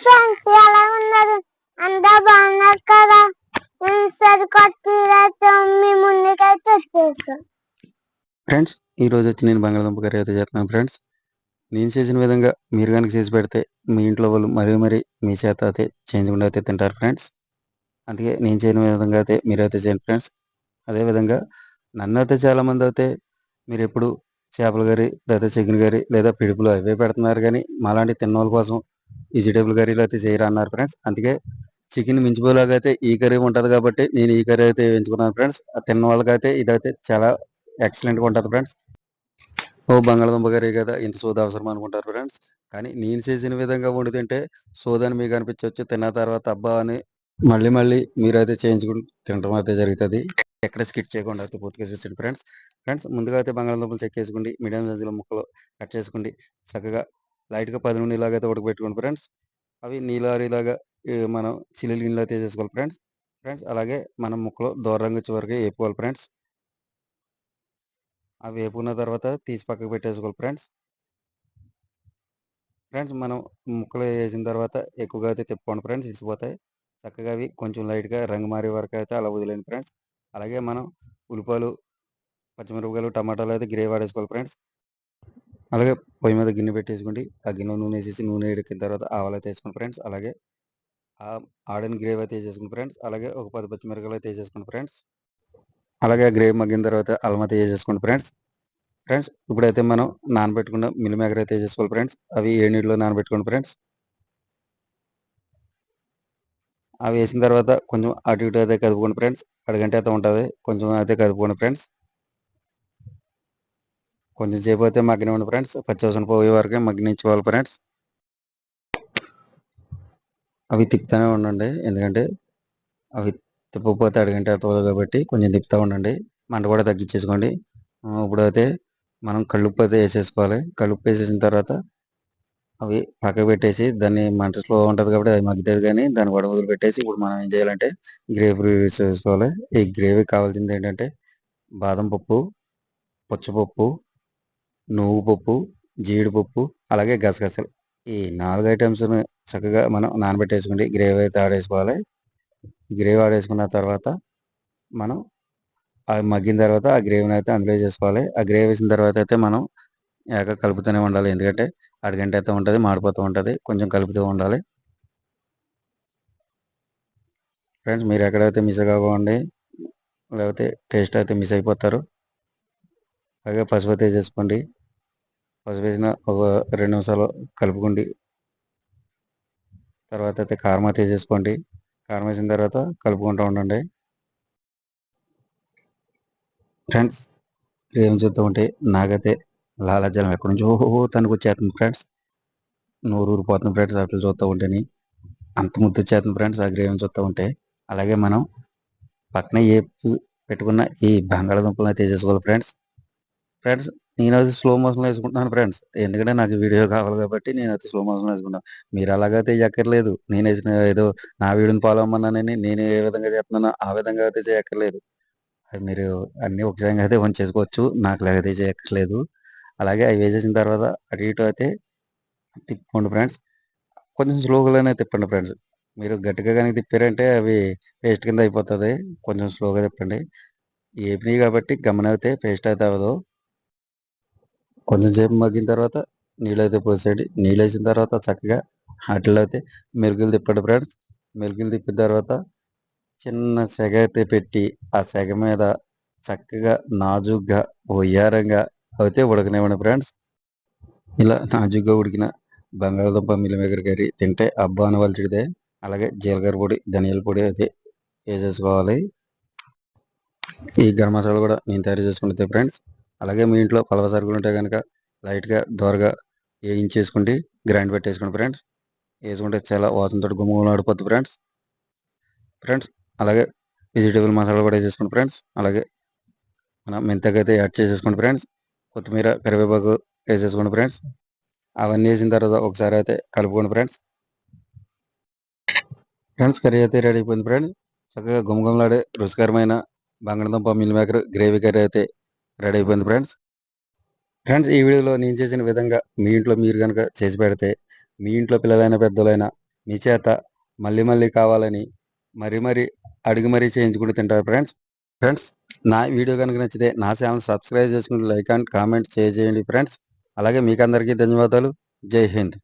Friends, ఎలా ఉన్నారు? అంతా బాగున్నారు కదా? సరికొత్త మీ ముందుకైతే వచ్చేసాం ఫ్రెండ్స్. ఈ రోజు వచ్చి నేను బంగాళదుంప కర్రీ అయితే చేస్తున్నాను ఫ్రెండ్స్. నేను చేసిన విధంగా మీరు కనుక చేసి పెడితే మీ ఇంట్లో వాళ్ళు మరీ మీ చేత అయితే చేయించకుండా అయితే తింటారు ఫ్రెండ్స్. అందుకే నేను చేయని విధంగా అయితే మీరైతే చేయండి ఫ్రెండ్స్. అదేవిధంగా నన్ను అయితే చాలామంది అయితే మీరు ఎప్పుడు చేపల కర్రీ లేదా చికెన్ కర్రీ లేదా పిడుపులు అవే పెడుతున్నారు, కానీ మాలాంటి తిన్నోళ్ళ కోసం వెజిటేబుల్ కర్రీలు అయితే చేయరు అన్నారు ఫ్రెండ్స్. అందుకే చికెన్ మించిపోయేలాగా అయితే ఈ కర్రీ ఉంటుంది కాబట్టి నేను ఈ కర్రీ అయితే ఎంచుకున్నాను ఫ్రెండ్స్. తిన్న వాళ్ళకైతే ఇదైతే చాలా ఎక్సలెంట్గా ఉంటుంది ఫ్రెండ్స్. ఓ బంగాళదుంప కర్రీ కదా, ఇంత సోదా అవసరం అనుకుంటారు ఫ్రెండ్స్. కానీ నేను చేసిన విధంగా వండి తింటే సోదని మీకు అనిపించవచ్చు. తిన్న తర్వాత అబ్బా అని మళ్ళీ మీరైతే చేయించుకుని తినడం అయితే జరుగుతుంది. ఎక్కడ స్కిప్ చేయకుండా అయితే పూర్తిగా చూసండి ఫ్రెండ్స్. ముందుగా అయితే బంగాళదుంపలు చెక్ చేసుకోండి. మీడియం సైజులో ముక్కలు కట్ చేసుకోండి. చక్కగా లైట్గా 10 నుండి ఇలాగైతే ఉడకబెట్టుకోండి ఫ్రెండ్స్. అవి నీలారిలాగా మనం చిల్లులు గిన్నెలు అయితే చేసుకోవాలి ఫ్రెండ్స్. అలాగే మనం ముక్కలు దూరంగా వచ్చే వరకు వేపుకోవాలి ఫ్రెండ్స్. అవి వేపుకున్న తర్వాత తీసి పక్కకు పెట్టేసుకోవాలి ఫ్రెండ్స్. మనం ముక్కలు వేసిన తర్వాత ఎక్కువగా అయితే తిప్పుకోండి ఫ్రెండ్స్, ఇచ్చిపోతాయి. చక్కగా అవి కొంచెం లైట్గా రంగు మారే వరకు అయితే అలా వదిలేండి ఫ్రెండ్స్. అలాగే మనం ఉల్లిపాయలు, పచ్చిమిరపకాయలు, టమాటాలు అయితే గ్రేవీ ఆడేసుకోవాలి ఫ్రెండ్స్. అలాగే పొయ్యి మీద గిన్నె పెట్టేసుకోండి. ఆ గిన్నె నూనె వేసేసి నూనె ఎడికిన తర్వాత ఆవాలు అయితే వేసుకోండి ఫ్రెండ్స్. అలాగే ఆడిన గ్రేవీ అయితే వేసేసుకోండి ఫ్రెండ్స్. అలాగే ఒక 10 పచ్చిమిరపకాయలు అయితే వేసేసుకోండి ఫ్రెండ్స్. అలాగే గ్రేవీ మగ్గిన తర్వాత అల్లం అయితే వేసేసుకోండి ఫ్రెండ్స్. ఇప్పుడైతే మనం నానబెట్టుకున్న మిల్ మేకర్ అయితే వేసేసుకోవాలి ఫ్రెండ్స్. అవి ఏ నీటిలో నానబెట్టుకోండి ఫ్రెండ్స్. అవి వేసిన తర్వాత కొంచెం అటు ఇటు అయితే కదుపుకోండి ఫ్రెండ్స్. అరగంట అయితే ఉంటుంది, కొంచెం అయితే కదుపుకోండి ఫ్రెండ్స్. కొంచెం సేపు అయితే మగ్గనివ్వండి ఫ్రెండ్స్. పచ్చివాసన పోయే వరకే మగ్గనించుకోవాలి ఫ్రెండ్స్. అవి తిప్పుతూనే ఉండండి, ఎందుకంటే అవి తిప్పకపోతే అరగంట అవుతుంది కాబట్టి కొంచెం తిప్పుతూ ఉండండి. మంట కూడా తగ్గించేసుకోండి. ఇప్పుడైతే మనం కళ్ళుప్పు అయితే వేసేసుకోవాలి. కళ్ళుప్పు వేసేసిన తర్వాత అవి పక్కకు పెట్టేసి దాన్ని మంట స్లో ఉంటుంది కాబట్టి అది మగ్గుతుంది, కానీ దాన్ని కూడా వదిలిపెట్టేసి ఇప్పుడు మనం ఏం చేయాలంటే గ్రేవీ చేసుకోవాలి. ఈ గ్రేవీ కావాల్సింది ఏంటంటే బాదం పప్పు, పుచ్చపప్పు, నువ్వు పప్పు, జీడిపప్పు, అలాగే గసగసాలు. ఈ 4 ఐటమ్స్ని చక్కగా మనం నానబెట్టేసుకోండి. గ్రేవీ అయితే ఆడేసుకోవాలి. గ్రేవీ ఆడేసుకున్న తర్వాత మనం అవి మగ్గిన తర్వాత ఆ గ్రేవీని అయితే అందులో చేసుకోవాలి. ఆ గ్రేవీ వేసిన తర్వాత అయితే మనం కలుపుతూనే ఉండాలి, ఎందుకంటే అరగంట అయితే ఉంటుంది, మాడిపోతూ ఉంటుంది. కొంచెం కలుపుతూ ఉండాలి ఫ్రెండ్స్. మీరు ఎక్కడైతే మిస్ కాకండి, లేకపోతే టేస్ట్ అయితే మిస్ అయిపోతారు. అలాగే పసుపు అయితే చేసుకోండి. పసుపు వేసిన ఒక 2 నిమిషాలు కలుపుకోండి. తర్వాత అయితే కారం అయితే వేసేసుకోండి. కారం వేసిన తర్వాత కలుపుకుంటూ ఉండండి ఫ్రెండ్స్. ఏం చూస్తూ ఉంటే నాకైతే లాలాజలం ఎక్కడి నుంచో తనకు వచ్చేస్తుంది ఫ్రెండ్స్. నోరు ఊరిపోతుంది ఫ్రెండ్స్ అట్లా చూస్తూ ఉంటేని. అంత ముద్దు వచ్చేస్తుంది ఫ్రెండ్స్ ఆ గ్రేవీని చూస్తూ ఉంటే. అలాగే మనం పక్కన పెట్టుకున్న ఈ బంగాళదుంపలను అయితే వేసేసుకోవాలి ఫ్రెండ్స్. నేను అది స్లో మోషన్లో వేసుకుంటున్నాను ఫ్రెండ్స్, ఎందుకంటే నాకు వీడియో కావాలి కాబట్టి నేను అయితే స్లో మోషన్లో వేసుకుంటాను. మీరు అలాగైతే చేయక్కర్లేదు. నేను వేసిన ఏదో నా వీడియోని ఫాలో అవ్వమన్నానని నేను ఏ విధంగా చెప్తున్నానో ఆ విధంగా అయితే చేయక్కర్లేదు. అది మీరు అన్నీ ఒకసారి అయితే చేసుకోవచ్చు, నాకు లేకపోతే చేయక్కర్లేదు. అలాగే అవి వేసేసిన తర్వాత అటు ఇటు అయితే తిప్పుకోండి ఫ్రెండ్స్. కొంచెం స్లోగానే తిప్పండి ఫ్రెండ్స్. మీరు గట్టిగా కనుక తిప్పారంటే అవి పేస్ట్ కింద అయిపోతుంది. కొంచెం స్లోగా తిప్పండి. ఏపినాయి కాబట్టి గమనైతే పేస్ట్ అయితే అవ్వదు. కొంచెం సేపు మగ్గిన తర్వాత నీళ్ళు అయితే పోసేయండి. నీళ్ళు వేసిన తర్వాత చక్కగా వాటిలో అయితే మెరుగులు తిప్పండి ఫ్రెండ్స్. మెరుగులు తిప్పిన తర్వాత చిన్న సెగ అయితే పెట్టి ఆ సెగ మీద చక్కగా నాజుగ్గా ఒయ్యారంగా అయితే ఉడకనివ్వండి ఫ్రెండ్స్. ఇలా నాజుగ్గా ఉడికిన బంగాళదుంప మిల్లిమేకర్ కర్రీ తింటే అబ్బా అనవలసిదే. అలాగే జీలకర్ర పొడి, ధనియాల పొడి అయితే వేసేసుకోవాలి. ఈ గరం మసాలా కూడా నేను తయారు చేసుకుంటే ఫ్రెండ్స్. అలాగే మీ ఇంట్లో పలవ సరుకులు ఉంటే కనుక లైట్గా దోరగా వేయించేసుకోండి, గ్రైండ్ పెట్టేసుకోండి ఫ్రెండ్స్. వేసుకుంటే చాలా వాసనతో గుమ్మగుమ్మలాడిపోద్ది ఫ్రెండ్స్. అలాగే వెజిటేబుల్ మసాలా కూడా వేసేసుకోండి ఫ్రెండ్స్. అలాగే మనం మెంతగా అయితే యాడ్ చేసేసుకోండి ఫ్రెండ్స్. కొత్తిమీర, కరివేపాకు వేసేసుకోండి ఫ్రెండ్స్. అవన్నీ వేసిన తర్వాత ఒకసారి అయితే కలుపుకోండి ఫ్రెండ్స్. కర్రీ అయితే రెడీ అయిపోయింది ఫ్రెండ్స్. చక్కగా గుమగుమలాడే రుచికరమైన బంగాళదుంప మిల్ మేకర్ గ్రేవీ కర్రీ అయితే రెడీ అయిపోయింది ఫ్రెండ్స్. ఈ వీడియోలో నేను చేసిన విధంగా మీ ఇంట్లో మీరు కనుక చేసి పెడితే మీ ఇంట్లో పిల్లలైనా పెద్దలైనా మీ చేత మళ్ళీ మళ్ళీ కావాలని మరీ అడిగి మరీ చేయించుకుంటూ తింటారు ఫ్రెండ్స్ నా వీడియో కనుక నచ్చితే నా ఛానల్ సబ్స్క్రైబ్ చేసుకుని లైక్ అండ్ కామెంట్ చేయండి ఫ్రెండ్స్. అలాగే మీకు అందరికీ ధన్యవాదాలు. జై హింద్.